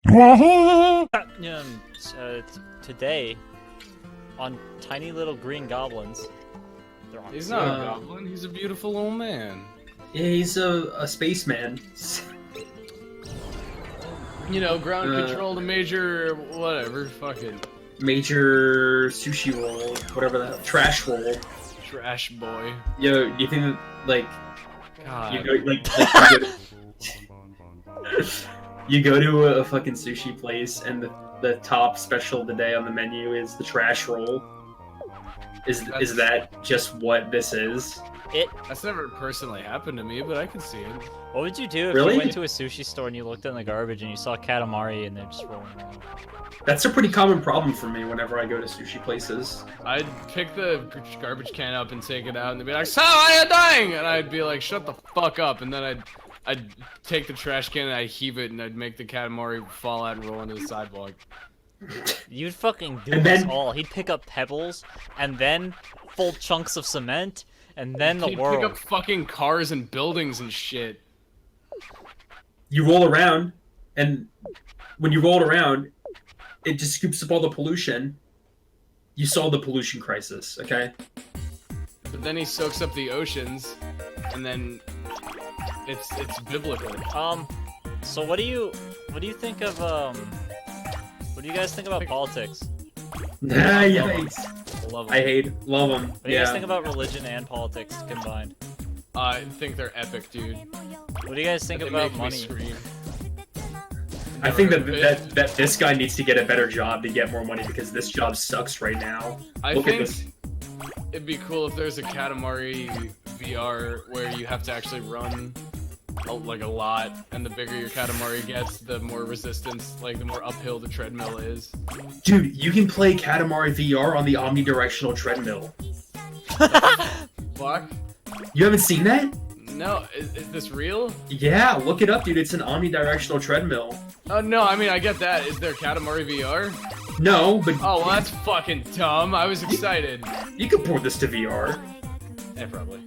Yeah, today on tiny little green goblins. They're on He's not a goblin, he's a beautiful old man. Yeah, he's a spaceman. You know, ground control to major whatever, fucking Major sushi roll, whatever that trash roll. trash boy. Yo, you think that, like, God. you go to a fucking sushi place and the top special of the day on the menu is the trash roll? Is that just what this is? That's never personally happened to me, but I can see it. What would you do if Really? you went to a sushi store and you looked in the garbage and you saw Katamari and they're just rolling around? That's a pretty common problem for me whenever I go to sushi places. I'd pick the garbage can up and take it out, and they'd be like, "So, are you dying?" And I'd be like, "Shut the fuck up!" And then I'd take the trash can and I'd heave it, and I'd make the Katamari fall out and roll into the sidewalk. You'd fucking do And this then- all. He'd pick up pebbles and then full chunks of cement and then the He'd world. pick up fucking cars and buildings and shit. You roll around, and when you roll it around, it just scoops up all the pollution. You solve the pollution crisis, okay? But then he soaks up the oceans, and then it's biblical. So what do you think of what do you guys think about politics? Nah, yikes. Love I them. love them. What do you guys think about religion and politics combined? I think they're epic, dude. What do you guys think They about make me money? scream. I think that this guy needs to get a better job to get more money because this job sucks right now. I Look at think this. it'd be cool if there's a Katamari VR where you have to actually run like a lot, and the bigger your Katamari gets, the more resistance, like the more uphill the treadmill is. Dude, you can play Katamari VR on the omnidirectional treadmill. Fuck? You haven't seen that? No, is this real? Yeah, look it up, dude. It's an omnidirectional treadmill. Oh no, I mean I get that. Is there Katamari VR? No, but Oh well, that's fucking dumb. I was excited. you can port this to VR. Yeah, probably.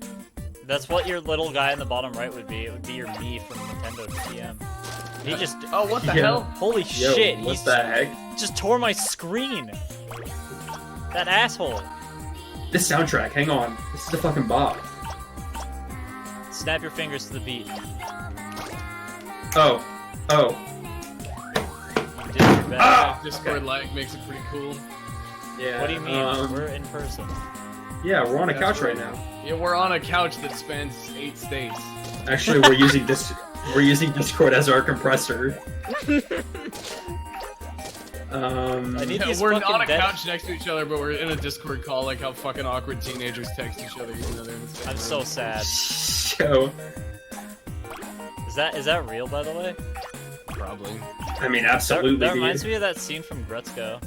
That's what your little guy in the bottom right would be. It would be your me from Nintendo TM. He just Oh, what the Yeah. hell? holy Yo, shit! what He's the heck? just tore my screen. That asshole. This soundtrack, hang on. This is a fucking bop. Snap your fingers to the beat. Oh. Oh. You did your best. Ah! Discord lag makes it pretty cool. Yeah. What do you mean? We're in person. Yeah, we're on a That's couch right right. now. Yeah, we're on a couch that spans 8 states. Actually, we're using Discord as our compressor. I need these We're fucking on a dead- couch next to each other, but we're in a Discord call like how fucking awkward teenagers text each other even though they're in the same I'm room. so sad. So, Is that real, by the way? Probably. I mean, absolutely. That reminds dude. me of that scene from Gretzko.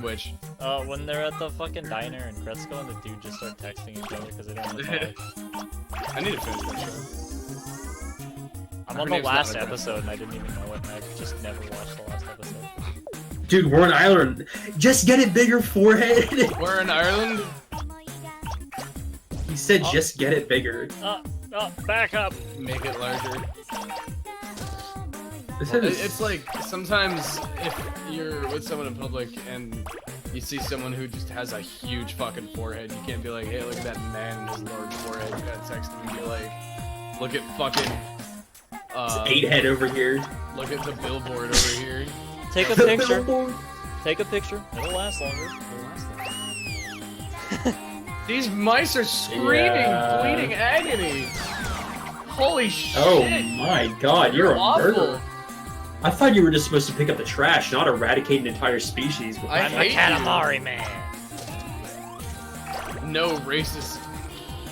Which? When they're at the fucking diner and Gretzko and the dude just start texting each other because they don't want to talk. I need to finish that show. I'm Her on the name's not last a episode and I didn't even know it, and I've just never watched the last episode. Dude, we're in Ireland. Just get it bigger, forehead. We're in Ireland. He said, just get it bigger. Back up! Make it larger. This is... It's like sometimes if you're with someone in public and you see someone who just has a huge fucking forehead, you can't be like, hey, look at that man and his large forehead. You gotta text him and be like, look at fucking. 8 head over here. Look at the billboard over here. Take a picture. Take a picture. It'll last longer. These mice are screaming, Yeah. bleeding agony. Holy shit! Oh my god, you're a awful. murderer. I thought you were just supposed to pick up the trash, not eradicate an entire species. I I'm a hate you. Katamari man. No racist.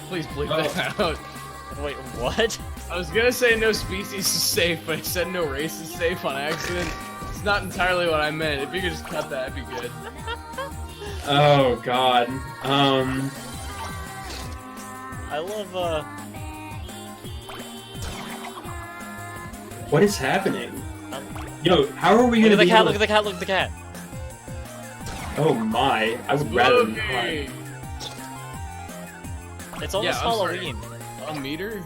Please bleep that out. Wait, what? I was gonna say no species is safe, but I said no race is safe on accident. It's not entirely what I meant. If you could just cut that, that'd be good. Oh god. I love, What is happening? Yo, how are we Look gonna at the be cat, able look at the cat, look at the cat. Oh my, I would rather not. Okay. It's almost I'm sorry. Halloween. A meter?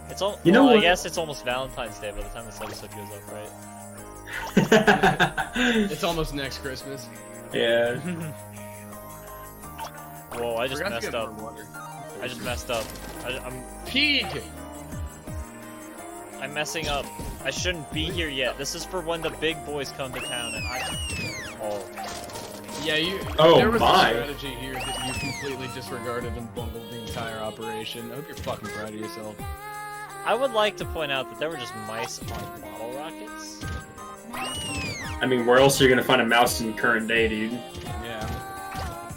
It's all. You know well, I what? guess it's almost Valentine's Day by the time this episode goes up, right? It's almost next Christmas. Yeah. Whoa, I just Forgot to messed get up. more water. I just messed up. Pig! I'm messing up. I shouldn't be here yet. This is for when the big boys come to town, and Oh. Yeah, Oh, there was my. a strategy here that you completely disregarded and bungled the entire operation. I hope you're fucking proud of yourself. I would like to point out that there were just mice on bottle rockets. I mean, where else are you gonna find a mouse in current day, dude? Yeah.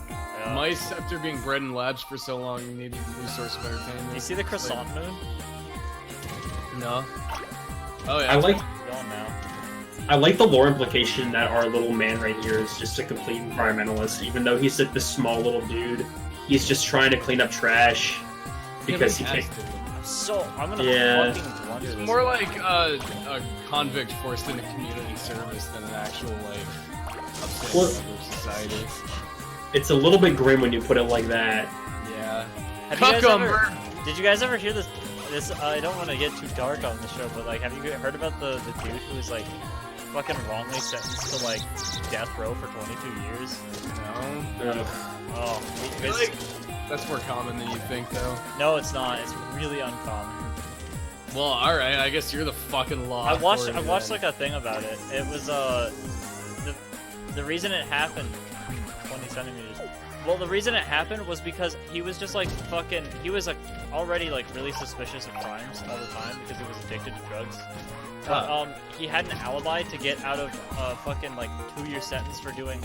Yeah. Mice, after being bred in labs for so long, needed a new source of entertainment. You see the croissant moon? No. Oh yeah. I like Gone now. the lore implication that our little man right here is just a complete environmentalist, even though he's like this small little dude. He's just trying to clean up trash because he can't. I'm gonna Yeah. fucking blunder this. More like a convict forced into community service than an actual like upstanding Well- member of society. It's a little bit grim when you put it like that. Yeah. Have you guys Cucumber! did you guys ever hear this? I don't want to get too dark on the show, but like, have you heard about the dude who was like fucking wrongly sentenced to like death row for 22 years? No. Oh, I feel like that's more common than you think, though. no, it's not. It's really uncommon. Well, alright, I guess you're the fucking law. I watched authority like a thing about it. It was the reason it happened 20 centimeters. Well, the reason it happened was because he was just like fucking. He was like already like really suspicious of crimes all the time because he was addicted to drugs. But he had an alibi to get out of a fucking like 2-year sentence for doing.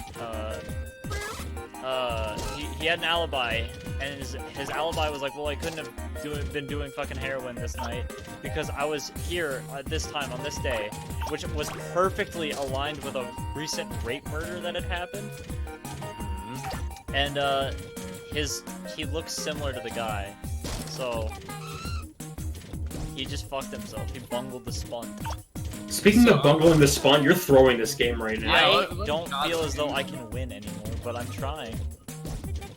He had an alibi, and his alibi was like, well, I couldn't have been doing fucking heroin this night because I was here at this time on this day, which was perfectly aligned with a recent rape murder that had happened. And he looks similar to the guy, so he just fucked himself. He bungled the spun. Speaking of bungling the spawn, you're throwing this game right now. Yeah, I don't feel as though I can win anymore, but I'm trying.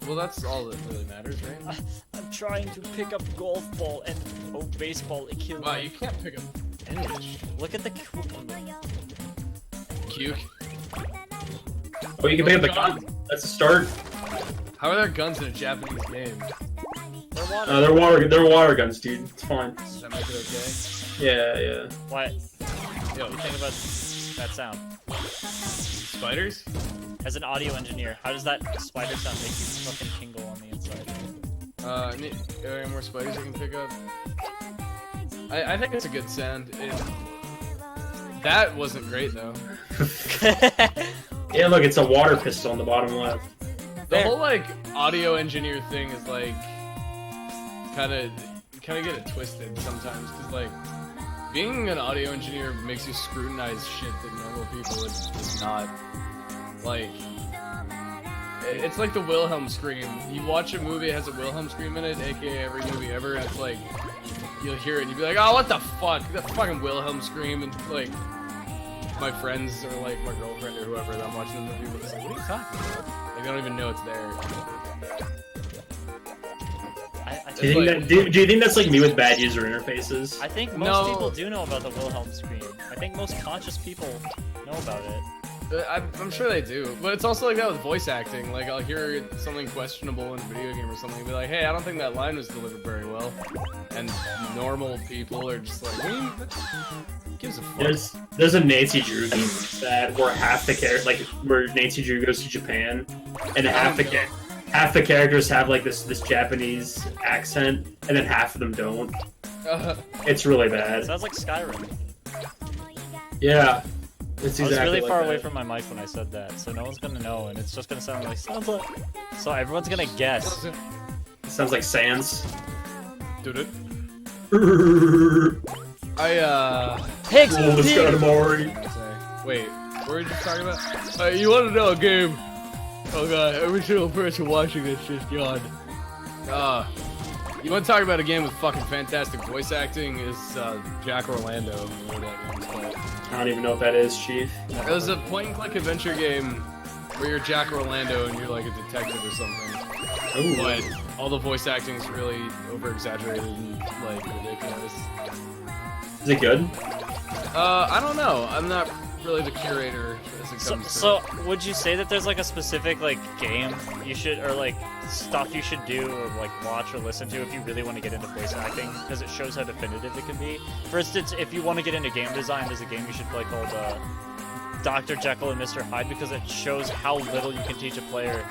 Well, that's all that really matters, right? I'm trying to pick up golf ball and baseball. It killed Wow, me. you can't pick up English. Look at the cucumber. Cuke. Oh, you can pick up the gun. That's a start. How are there guns in a Japanese game? They're water. They're water guns, dude. It's fine. Does that make it okay? Yeah. What? Yo, What do you think about that sound? spiders? As an audio engineer, how does that spider sound make you fucking tingle on the inside? Are there any more spiders I can pick up? I think it's a good sound. That wasn't great though. Yeah, look, it's a water pistol on the bottom left. The whole like audio engineer thing is like kind of get it twisted sometimes because like being an audio engineer makes you scrutinize shit that normal people would not. Like it's like the Wilhelm scream. You watch a movie that has a Wilhelm scream in it, aka every movie ever, and it's like you'll hear it and you'll be like, oh, what the fuck, that fucking Wilhelm scream, and like my friends or like my girlfriend or whoever that I'm watching the movie with is like, what are you talking about? Like, they don't even know it's there. Do you think that's like me with bad user interfaces? I think most people do know about the Wilhelm scream. I think most conscious people know about it. I'm sure they do, but it's also like that with voice acting. Like, I'll hear something questionable in a video game or something and be like, hey, I don't think that line was delivered very well. And normal people are just like, who gives a fuck? There's a Nancy Drew game that where half the character, like where Nancy Drew goes to Japan, and half the characters have like this Japanese accent, and then half of them don't. It's really bad. Sounds like Skyrim. Yeah. It's I was exactly really like far that. away from my mic when I said that, so no one's gonna know, and it's just gonna sound like sounds like. So everyone's gonna guess. It sounds like Sans. Dude, Pigs! Pigs! Oh, the Katamari. wait, what were you just talking about? You want to know a game? Oh god, every single person watching this just yawned. You want to talk about a game with fucking fantastic voice acting? Is Jack Orlando, whatever that game's called. I don't even know what that is, Chief. It was a point-and-click adventure game where you're Jack Orlando and you're like a detective or something. Ooh. But all the voice acting is really over-exaggerated and like ridiculous. Is it good? I don't know. I'm not really the curator as it comes to So would you say that there's like a specific like game you should, or like stuff you should do or like watch or listen to if you really want to get into voice acting, because it shows how definitive it can be? For instance, if you want to get into game design, there's a game you should play called Dr. Jekyll and Mr. Hyde, because it shows how little you can teach a player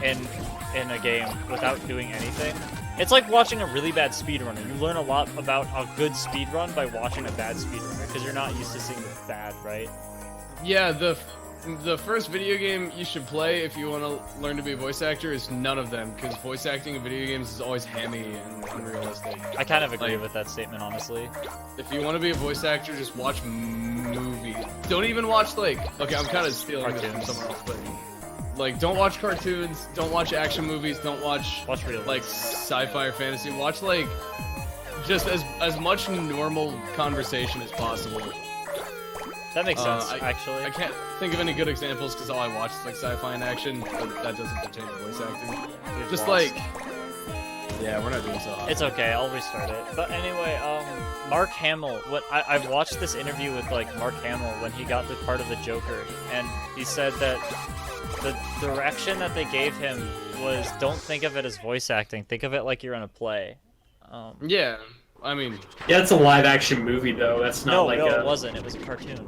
in a game without doing anything. It's like watching a really bad speedrunner. You learn a lot about a good speedrun by watching a bad speedrunner, because you're not used to seeing the bad, right? Yeah, the first video game you should play if you want to learn to be a voice actor is none of them, because voice acting in video games is always hammy and unrealistic. I kind of agree with that statement, honestly. If you want to be a voice actor, just watch movies. Don't even watch, like, okay, I'm kind of stealing this from someone else, but like, don't watch cartoons, don't watch action movies, don't watch real like sci-fi or fantasy. Watch like just as much normal conversation as possible. That makes sense, actually. I can't think of any good examples because all I watch is like sci-fi and action, but that doesn't pertain to voice acting. Just like, yeah, we're not doing so hot. It's okay, I'll restart it. But anyway, Mark Hamill, I've watched this interview with like Mark Hamill when he got the part of the Joker, and he said that the direction that they gave him was, don't think of it as voice acting, think of it like you're in a play. Yeah, I mean... Yeah, it's a live-action movie, though. That's not like it wasn't. It was a cartoon.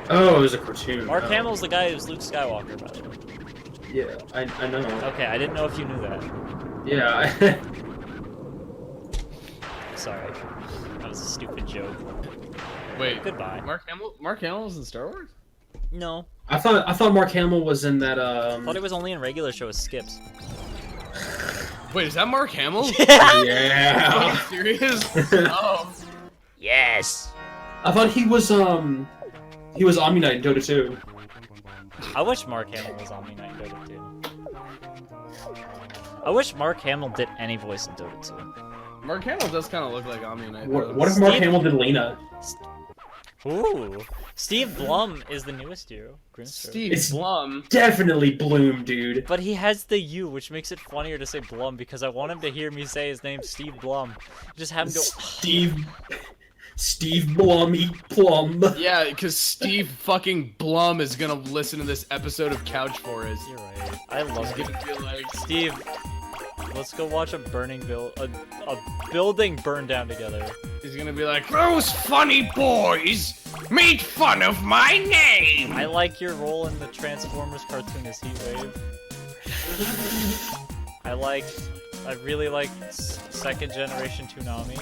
Oh, it was a cartoon. Mark Hamill's the guy who's Luke Skywalker, by the way. Yeah, I know. Okay, I didn't know if you knew that. Yeah. Sorry. That was a stupid joke. Wait. Goodbye. Mark Hamill's in Star Wars? No. I thought Mark Hamill was in that, I thought he was only in regular show with Skips. Wait, is that Mark Hamill? Yeah. Are you serious? Oh. Yes! I thought he was Omni Knight in Dota 2. I wish Mark Hamill was Omni Knight in Dota 2. I wish Mark Hamill did any voice in Dota 2. Mark Hamill does kind of look like Omni Knight. What if Mark Hamill did Lena? Ooh. Steve Blum is the newest hero. Steve It's Blum. Definitely Bloom, dude. But he has the U, which makes it funnier to say Blum, because I want him to hear me say his name, Steve Blum. Just have him go... Steve Blum, eat plum. Yeah, because Steve fucking Blum is gonna listen to this episode of Couch Forest. You're right. I love He's it. gonna be like, Steve, let's go watch a building burn down together. he's gonna be like, those funny boys made fun of my name. I like your role in the Transformers cartoon as Heatwave. I really like second generation Toonami.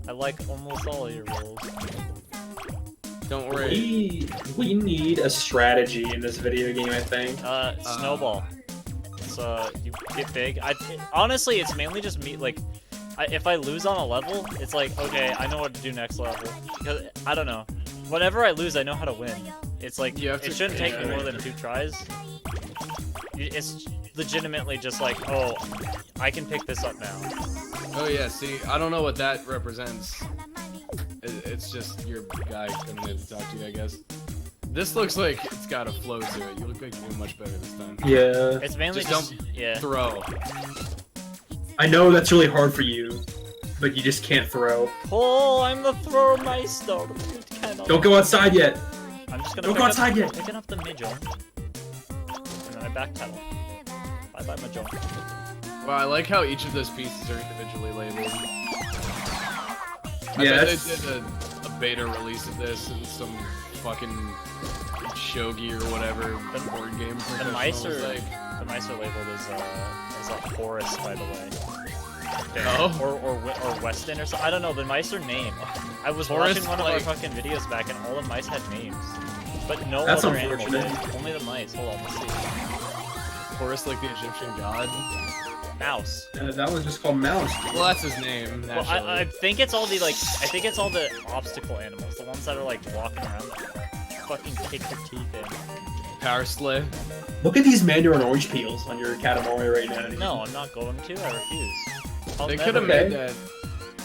I like almost all of your roles. Don't worry. We need a strategy in this video game, I think. Snowball. So you get big. Honestly, it's mainly just me. Like, if I lose on a level, it's like, okay, I know what to do next level. Because I don't know. Whenever I lose, I know how to win. It's like, it shouldn't take me more than 2 tries. It's legitimately just like, oh, I can pick this up now. Oh yeah, see, I don't know what that represents. It's just your guy coming in to talk to you, I guess. This looks like it's got a flow to it. You look like you're doing much better this time. Yeah. It's mainly just yeah. Throw. I know that's really hard for you, but you just can't throw. Oh, I'm the thrower meister. Don't go outside yet. I'm just gonna Don't go outside yet. Picking up the mid-jump. And then I backpedal. Bye-bye, my jump. Well, I like how each of those pieces are individually labeled. I Yeah, bet they did a beta release of this in some fucking shogi or whatever board game. The mice are labeled as a forest, by the way. Oh. Or Weston or something. I don't know. The mice are named. I was Forest, watching one of our like... fucking videos back, and all the mice had names, but no That's other animal did. unfortunate. Only the mice. Hold on, let's see. Horus, like the Egyptian god. Mouse. That one's just called Mouse. Well, that's his name. Well, I think it's all the I think it's all the obstacle animals, the ones that are like walking around that fucking kick your teeth in. Power Slay. Look at these mandarin orange peels on your Katamari right now. No, I'm not going to. I refuse. They could have made that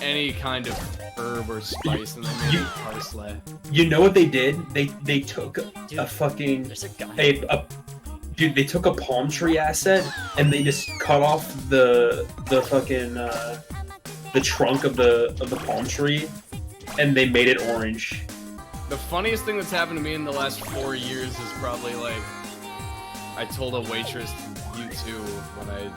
any kind of herb or spice, and they made it parsley. You know what they did? They took a fucking There's a guy. Dude, they took a palm tree asset and they just cut off the fucking the trunk of the palm tree, and they made it orange. The funniest thing that's happened to me in the last 4 years is probably like I told a waitress you too when I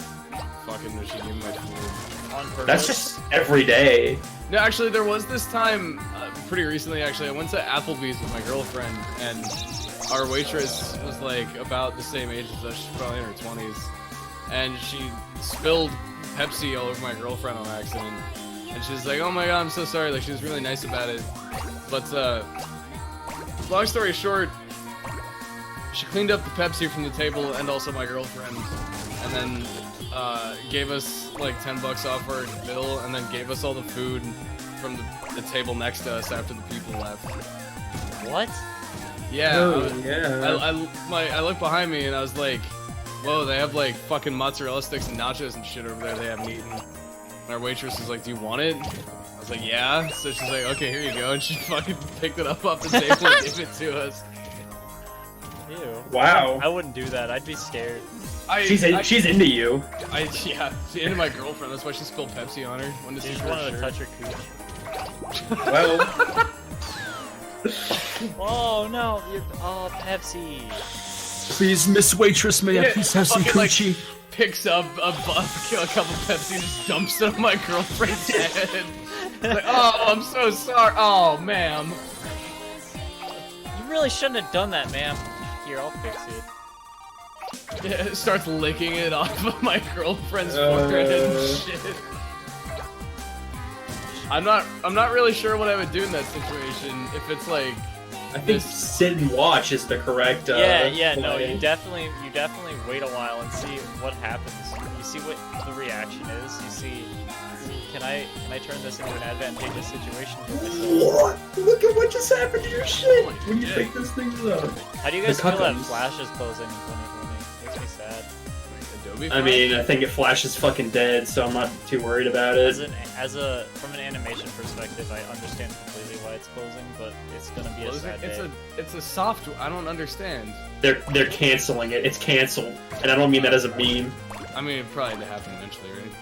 fucking she gave me my food. On purpose. That's just every day. No, actually, there was this time, pretty recently, actually, I went to Applebee's with my girlfriend, and our waitress was, like, about the same age as us. She's probably in her 20s. And she spilled Pepsi all over my girlfriend on accident. And she was like, oh my god, I'm so sorry. Like, she was really nice about it. But, long story short, she cleaned up the Pepsi from the table and also my girlfriend. And then, gave us like 10 bucks off our bill, and then gave us all the food from the table next to us after the people left. What? Yeah. Oh, yeah. I looked behind me and I was like, whoa, they have like fucking mozzarella sticks and nachos and shit over there they haven't eaten. And our waitress was like, do you want it? I was like, yeah. So she's like, okay, here you go. And she fucking picked it up off the table and gave it to us. Ew. Wow. I wouldn't do that. I'd be scared. She's into you. Yeah, she's into my girlfriend. That's why she spilled Pepsi on her. When She just wanted to touch her cooch. Well, Oh no! Oh, Pepsi. Please, Miss Waitress, may I please have some Fucking, like, coochie? picks up a couple Pepsi and just dumps it on my girlfriend's head. Like, oh, I'm so sorry. Oh, ma'am. You really shouldn't have done that, ma'am. Here, I'll fix it. Yeah, it starts licking it off of my girlfriend's forehead and shit. I'm not really sure what I would do in that situation. If it's like, I think sit and watch is the correct. Yeah, no, play. you definitely wait a while and see what happens. You see what the reaction is. You see, can I turn this into an advantageous situation for myself? What? Look at what just happened to your shit when you pick this thing up. How do you guys The feel that cuckoos. Flash is closing in 2020? Makes me sad. Adobe I mean, I think if Flash is fucking dead, so I'm not too worried about it. From an animation perspective, I understand completely why it's closing, but it's gonna be a sad day. it's a soft. I don't understand. They're canceling it. It's canceled, and I don't mean that as a meme. I mean, it probably to happen eventually, right?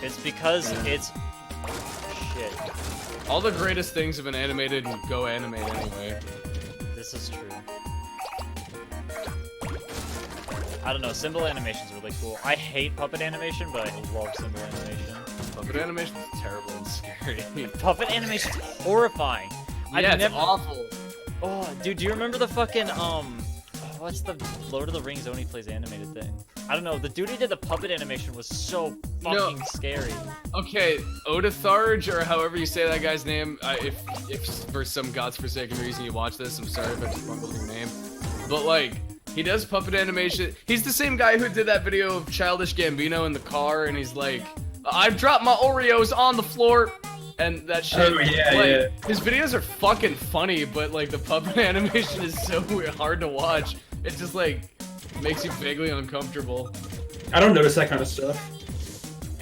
It's because it's shit. All the greatest things have been animated and go animate anyway. This is true. I don't know, symbol animation's really cool. I hate puppet animation, but I love symbol animation. Puppet animation is terrible and scary. Puppet animation's horrifying. Yeah, it's awful. Oh, dude, do you remember the fucking, what's the Lord of the Rings only plays animated thing? I don't know, the dude who did the puppet animation was so fucking scary. Okay, Oditharge, or however you say that guy's name, if for some godforsaken reason you watch this, I'm sorry if I just bungled your name. But, like, he does puppet animation. He's the same guy who did that video of Childish Gambino in the car, and he's like, I've dropped my Oreos on the floor, and that shit. Oh, yeah, like, yeah. His videos are fucking funny, but, like, the puppet animation is so hard to watch. It just, like, makes you vaguely uncomfortable. I don't notice that kind of stuff.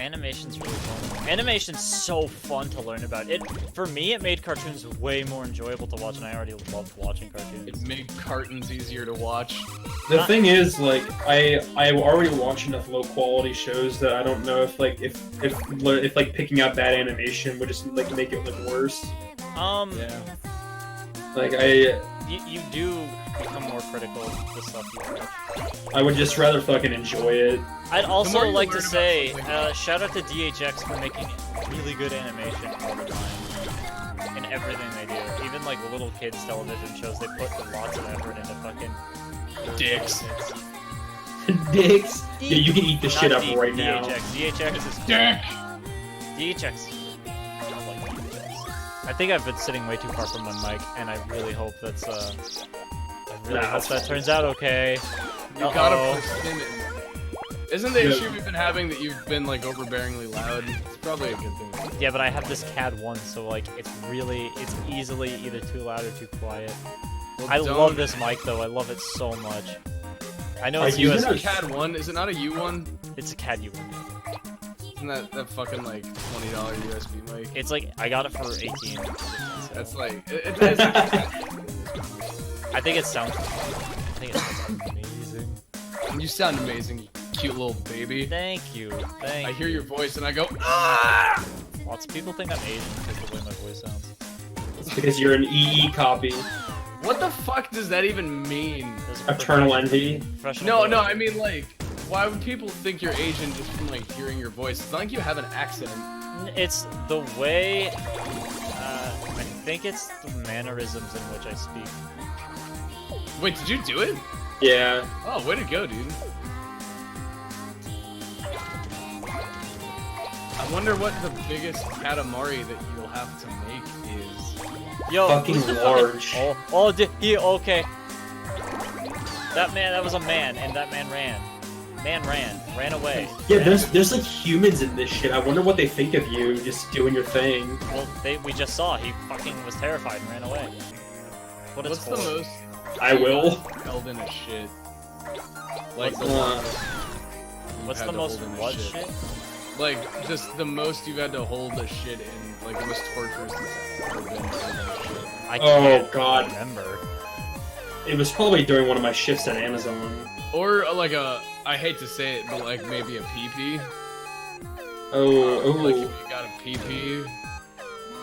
Animation's really fun. Animation's so fun to learn about. For me, it made cartoons way more enjoyable to watch, and I already loved watching cartoons. It made cartons easier to watch. The thing is, like, I already watch enough low quality shows that I don't know if like picking out bad animation would just like make it look worse. Yeah. Like you do become more critical of the stuff you watch. I would just rather fucking enjoy it. I'd more also you like to learn about say, something- shout out to DHX for making really good animation all the time. In everything they do. Even like little kids television shows, they put lots of effort into fucking Dicks. Dicks. Yeah, you can eat the shit Not up right now. DHX is Dick. DHX. I like DHX. I think I've been sitting way too far from my mic, and I really hope that's I really hope that turns out okay. You gotta persimmon. Isn't the issue we've been having that you've been like overbearingly loud? It's probably a good thing. Yeah, but I have this CAD 1, so like it's easily either too loud or too quiet. Well, I love this mic though. I love it so much. I know it's Are you Is USB. it a CAD 1? Is it not a U1? It's a CAD U1. Isn't that fucking like $20 USB mic? It's like I got it for 18. That's like I think it sounds amazing. you sound amazing, you cute little baby. Thank you. I hear your voice and I go, ah! Lots of people think I'm Asian because of the way my voice sounds. It's because you're an EE copy. What the fuck does that even mean? There's a Eternal envy. professional No, player. I mean like, why would people think you're Asian just from like hearing your voice? It's not like you have an accent. It's the way. I think it's the mannerisms in which I speak. Wait, did you do it? Yeah. Oh, way to go, dude. I wonder what the biggest Katamari that you'll have to make is. Yo, Fucking who's the large. Okay. That was a man, and that man ran. Ran away. Yeah, there's like humans in this shit. I wonder what they think of you just doing your thing. Well, we just saw he fucking was terrified and ran away. What is What's the most I will. held in a shit? Like What's the the- longest you've What's had the to most hold in a what shit? Like just the most you've had to hold a shit in, like the most torturous it's ever been. I Oh, can't God. remember. It was probably during one of my shifts at Amazon. Or like a, I hate to say it, but like maybe a pee-pee. Oh, Like if oh. you got a pee-pee.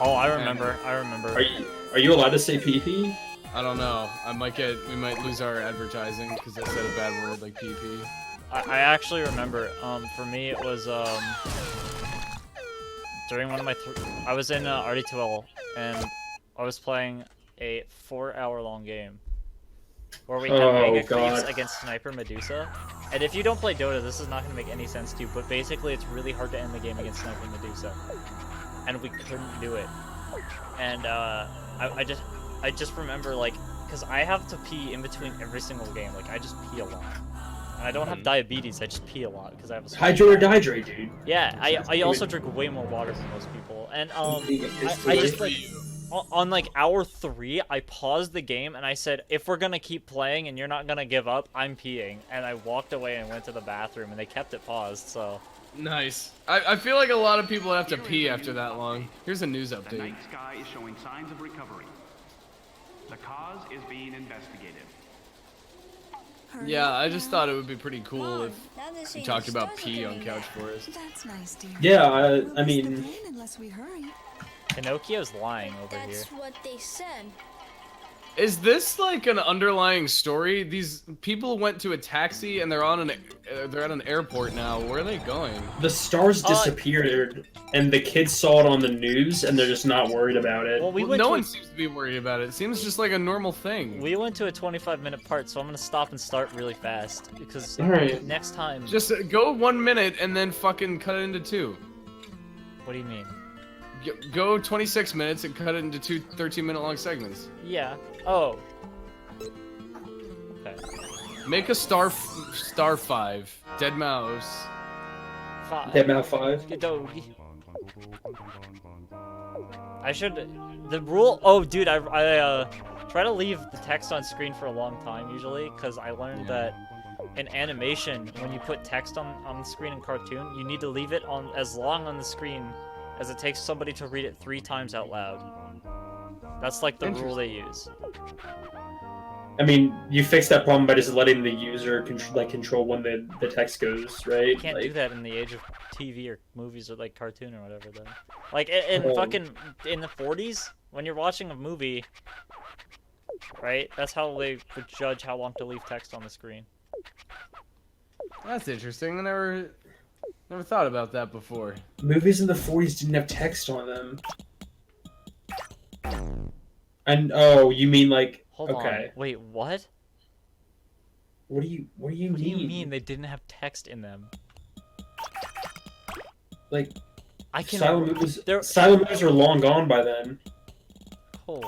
Oh, I remember. Are you allowed to say pee-pee? I don't know. We might lose our advertising because I said a bad word like pee-pee. I actually remember. For me, it was during one of my. I was in RD2L and I was playing a 4-hour-long game where we had Oh, Mega Creeps God. against Sniper Medusa. And if you don't play Dota, this is not going to make any sense to you. But basically, it's really hard to end the game against Sniper Medusa, and we couldn't do it. And I just remember like, because I have to pee in between every single game. Like I just pee a lot. And I don't have diabetes. I just pee a lot because I have a. Hydrate or dehydrate, dude. Yeah, I also drink way more water than most people. And I just like on like hour 3, I paused the game and I said, if we're gonna keep playing and you're not gonna give up, I'm peeing. And I walked away and went to the bathroom and they kept it paused. So Nice. I feel like a lot of people have to pee after that long. Here's a news The update. night sky is showing signs of recovery. The cause is being investigated. Yeah, I just thought it would be pretty cool if we talked about stars pee are on getting Couch Forest. That's nice, dear. Yeah, We'll I miss the mean, plane unless we hurry. Pinocchio's lying over here. That's what they said. Is this like an underlying story? These people went to a taxi and they're at an airport now. Where are they going? the stars disappeared, and the kids saw it on the news, and they're just not worried about it. Well, we Well, went no to one seems to be worried about it. It seems just like a normal thing. we went to a 25-minute part, so I'm gonna stop and start really fast because Alright. next time. Just go 1 minute and then fucking cut it into 2. What do you mean? Go 26 minutes and cut it into 2 13-minute long segments. Yeah. Oh. Okay. Make a star 5. Dead mouse. 5. Deadmau 5. Gadogi. I should. The rule. Oh, dude, I try to leave the text on screen for a long time usually, because I learned that in animation, when you put text on the screen in cartoon, you need to leave it on as long on the screen as it takes somebody to read it 3 times out loud. That's like the rule they use. I mean, you fix that problem by just letting the user control when the text goes, right? You can't do Like, that in the age of TV or movies or like cartoon or whatever though. Like in fucking in the 40s, when you're watching a movie, right? That's how they would judge how long to leave text on the screen. That's interesting. I never thought about that before. Movies in the 40s didn't have text on them. And oh, you mean like Hold okay? on. Wait, what? What do you What do you mean they didn't have text in them? Like I can. silent movies are long gone by then. Oh.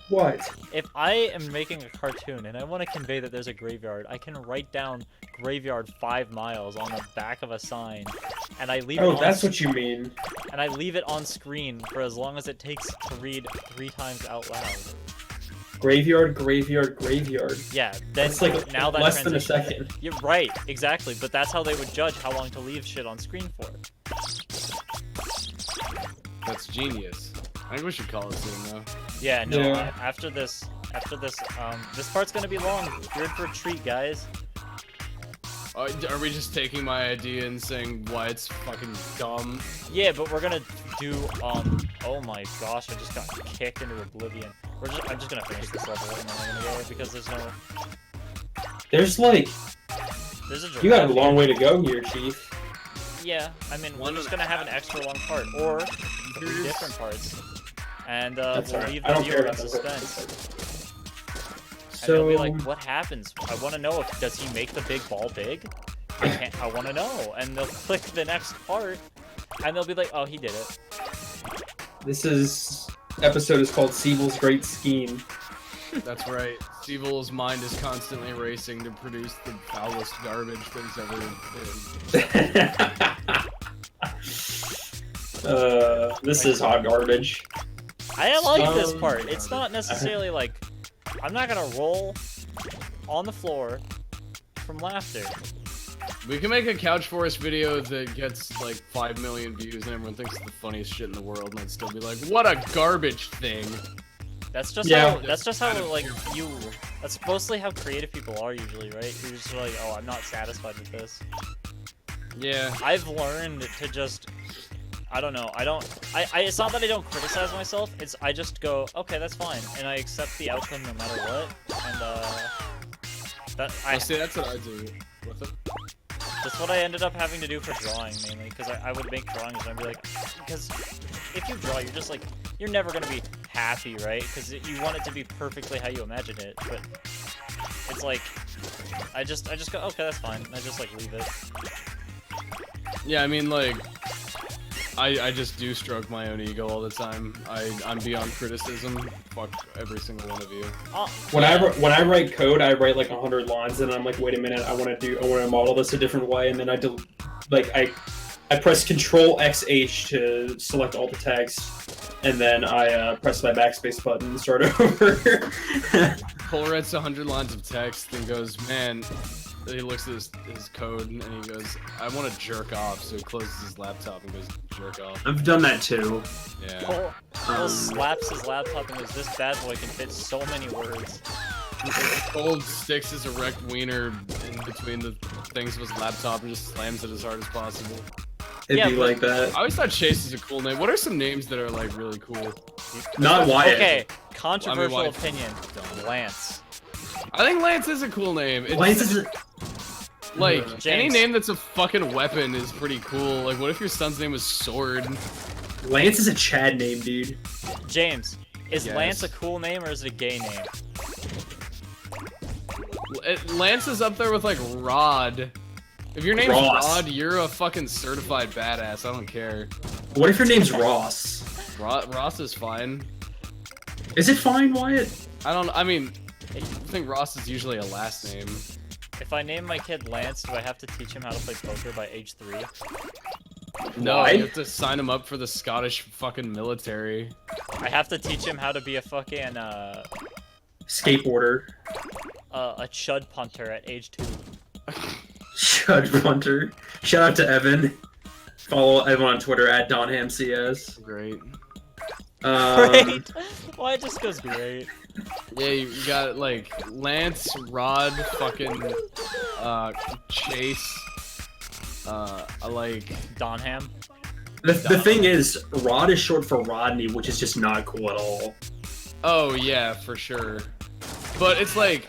What? If I am making a cartoon and I want to convey that there's a graveyard, I can write down graveyard 5 miles on the back of a sign, and I leave it Oh, on that's what you mean. and I leave it on screen for as long as it takes to read 3 times out loud. Graveyard, graveyard, graveyard. Yeah, then That's like now that less than a transition- second. You're right, exactly, but that's how they would judge how long to leave shit on screen for. That's genius. I think we should call it soon though. Yeah, no, Yeah. after this, this part's gonna be long. You're in for a treat, guys. Are we just taking my idea and saying why it's fucking dumb? Yeah, but we're gonna do, oh my gosh, I just got kicked into oblivion. I'm just gonna finish this level and then I'm gonna go because there's no... There's like, There's a you got a giraffe. long way to go here, Chief. Yeah, I mean, we're just gonna have an extra long part, or 3 different parts. And, we'll alright. leave I the don't care viewer in about the suspense. And So, they'll be like, what happens? I want to know if, does he make the big ball big? I want to know. And they'll click the next part, and they'll be like, oh, he did it. this episode is called Siebel's Great Scheme. That's right. Stevel's mind is constantly racing to produce the foulest garbage things ever been. This is hot garbage. I like this part. It's not necessarily like, I'm not gonna roll on the floor from laughter. We can make a Couch Forest video that gets like 5 million views and everyone thinks it's the funniest shit in the world, and I'd still be like, what a garbage thing. That's just Yeah. how. That's just how like you. That's mostly how creative people are usually, right? You're just like, oh, I'm not satisfied with this. Yeah. I've learned to just. I don't know. It's not that I don't criticize myself. It's I just go, okay, that's fine, and I accept the outcome no matter what. And Well, see, that's what I do with it. that's what I ended up having to do for drawing mainly, because I would make drawings and I'd be like, because if you draw, you're just like, you're never gonna be happy, right? Because you want it to be perfectly how you imagine it, but it's like, I just go, okay, that's fine. And I just like leave it. Yeah, I mean, like, I just do stroke my own ego all the time. I'm beyond criticism. Fuck every single one of you. When I write code, I write like 100 lines, and I'm like, wait a minute, I want to model this a different way, and then I press Control XH to select all the text, and then I press my backspace button and start over. Cole writes 100 lines of text and goes, man. He looks at his code and he goes, I want to jerk off. So he closes his laptop and goes, jerk off. I've done that too. Yeah. Cole slaps his laptop and goes, this bad boy can fit so many words. Cole sticks his erect wiener in between the things of his laptop and just slams it as hard as possible. It'd Yeah, be but- like that. I always thought Chase is a cool name. What are some names that are like really cool? Not Wyatt. Okay, controversial Wyatt. opinion. Lance. I think Lance is a cool name. It's, Lance is like any James. name that's a fucking weapon is pretty cool. Like, what if your son's name was Sword? Lance is a Chad name, dude. James, is Yes. Lance a cool name or is it a gay name? Lance is up there with like Rod. If your name's Ross. Rod, you're a fucking certified badass. I don't care. What if your name's Ross? Ross is fine. Is it fine, Wyatt? I mean, I think Ross is usually a last name. If I name my kid Lance, do I have to teach him how to play poker by age 3? No, Why? you have to sign him up for the Scottish fucking military. I have to teach him how to be a fucking, Skateboarder. a chud punter at age 2. Chud Hunter. Shout out to Evan. Follow Evan on Twitter at DonHamCS. Great. Great! Why it just goes great. Yeah, you got like Lance, Rod, fucking Chase. I like Donham. The thing is, Rod is short for Rodney, which is just not cool at all. Oh yeah, for sure. But it's like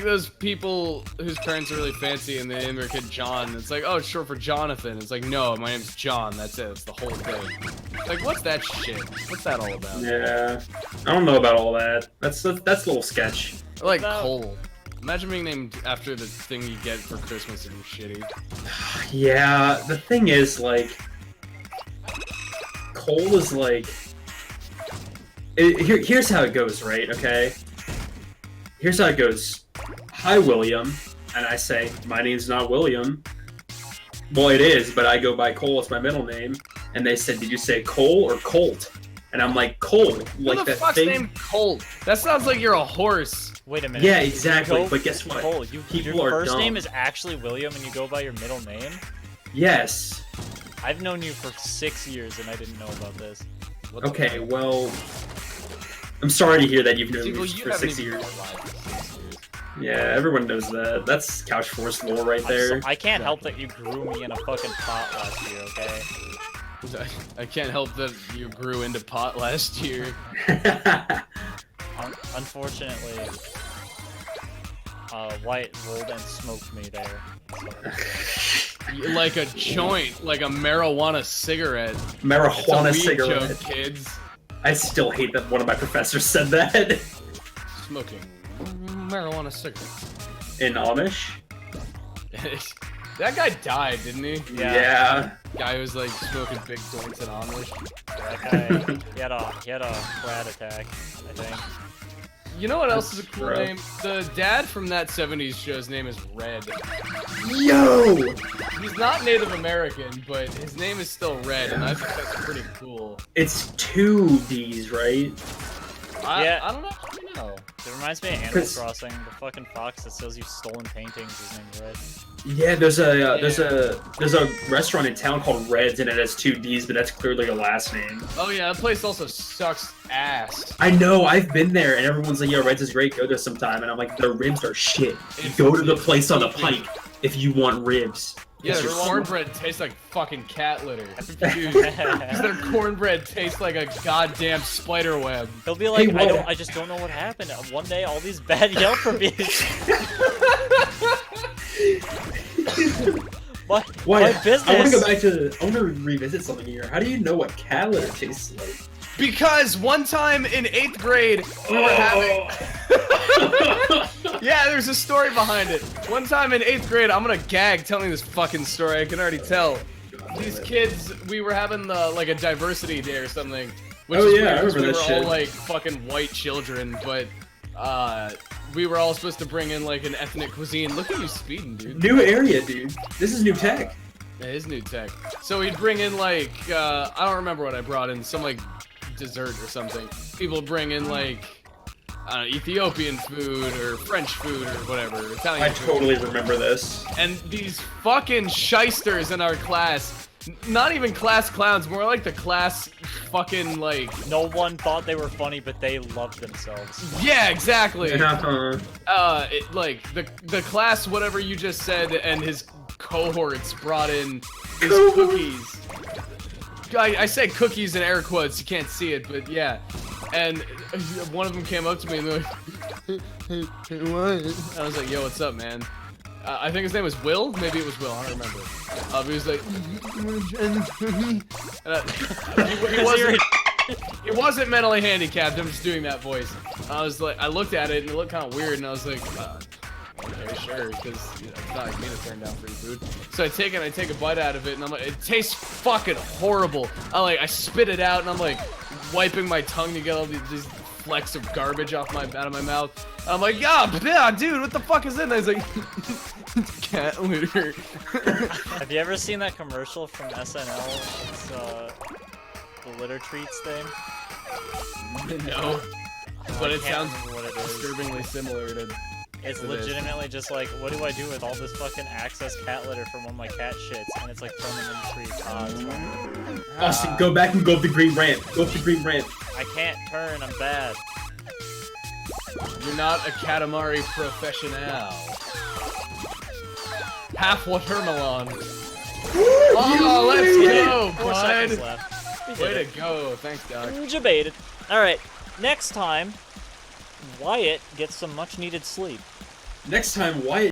those people whose parents are really fancy and they name their kid John. It's like, oh, it's short for Jonathan. It's like, no, my name's John. That's it. It's the whole thing. Like, what's that shit? What's that all about? Yeah, I don't know about all that. That's a little sketch. I like No. Cole. Imagine being named after the thing you get for Christmas and you're shitty. Yeah, the thing is, like, Cole is like. Here's how it goes, right? Okay. Here's how it goes. Hi, William. And I say, my name's not William. Well, it is, but I go by Cole as my middle name. And they said, did you say Cole or Colt? And I'm like, Cole. Who Like the that fuck's thing. named Colt? That sounds like you're a horse. Wait a minute. Yeah, You exactly. go But guess what? Cole, People your are first dumb. name is actually William and you go by your middle name? Yes. I've known you for 6 years and I didn't know about this. What the Okay, fuck? well. I'm sorry to hear that you've known See, me well, you for haven't 6 even years. been alive for 6 years. Yeah, everyone knows that. That's Couch Force lore right I'm there. I can't help that you grew me in a fucking pot last year, okay? I can't help that you grew into pot last year. Unfortunately, White rolled and smoked me there. So. Like a joint, like a marijuana cigarette. Marijuana it's a weed cigarette. joke, kids. I still hate that one of my professors said that. Smoking marijuana cigarette. In Amish? That guy died, didn't he? Yeah. Guy who was like smoking big joints in Amish. That guy, he had a rat attack, I think. You know what else is a cool rough. name? The dad from that 70s show's name is Red. Yo! He's not Native American, but his name is still Red, and I think that's pretty cool. It's 2 D's, right? Yeah. I don't know. It reminds me of Animal Crossing. The fucking fox that sells you stolen paintings is named Red. Yeah, there's a restaurant in town called Red's and it has 2 D's, but that's clearly a last name. Oh yeah, that place also sucks ass. I know, I've been there, and everyone's like, "Yo, Red's is great. Go there sometime." And I'm like, "The ribs are shit. You go to the place on the pike if you want ribs." Yeah, It's their your- cornbread tastes like fucking cat litter. Dude, their cornbread tastes like a goddamn spider web. He'll be like, Hey, what? I just don't know what happened. One day, all these bad Yelp reviews. my Why? business. I want to go back to. I want to revisit something here. How do you know what cat litter tastes like? Because one time in 8th grade, we were having... Yeah, there's a story behind it. One time in 8th grade, I'm gonna gag telling this fucking story, I can already tell. These kids, we were having like a diversity day or something. Which Oh, is yeah, weird I 'cause remember we that were shit. all like fucking white children, but we were all supposed to bring in like an ethnic cuisine. Look at you speeding, dude. New area, dude. This is new tech. Yeah, it is new tech. So we'd bring in like, I don't remember what I brought in, some like dessert or something. People bring in like, I don't know, Ethiopian food or French food or whatever, Italian I food. totally remember this. And these fucking shysters in our class, not even class clowns, more like the class fucking like... No one thought they were funny, but they loved themselves. Yeah, exactly. Uh-huh. Like the class, whatever you just said, and his cohorts brought in these cookies. I say cookies in air quotes, you can't see it, but yeah. And one of them came up to me and they're like, hey, what? I was like, yo, what's up, man? I think his name was Will? Maybe it was Will, I don't remember. But he was like, he wasn't mentally handicapped, I'm just doing that voice. I was like, I looked at it and it looked kind of weird and I was like, okay, sure, because you know, it's not like me to turn down free food. So I take a bite out of it, and I'm like, it tastes fucking horrible. I spit it out, and I'm like, wiping my tongue to get all these flecks of garbage out of my mouth. I'm like, yeah, dude, what the fuck is in there? He's like, it's cat litter. Have you ever seen that commercial from SNL? It's the litter treats thing. No, but I it can't sounds remember what it is. disturbingly similar to. It's It is. legitimately just like, what do I do with all this fucking excess cat litter from when my cat shits? And it's like throwing them in the trees. It's fine. Austin, go back and go up the green ramp. Go up the green ramp. I can't turn, I'm bad. You're not a Katamari professional. Half watermelon. Oh, let's go, 4 seconds bud. left. We did Way it. to go. Thanks, Doc. Debated. Alright, next time, Wyatt gets some much needed sleep. Next time, Wyatt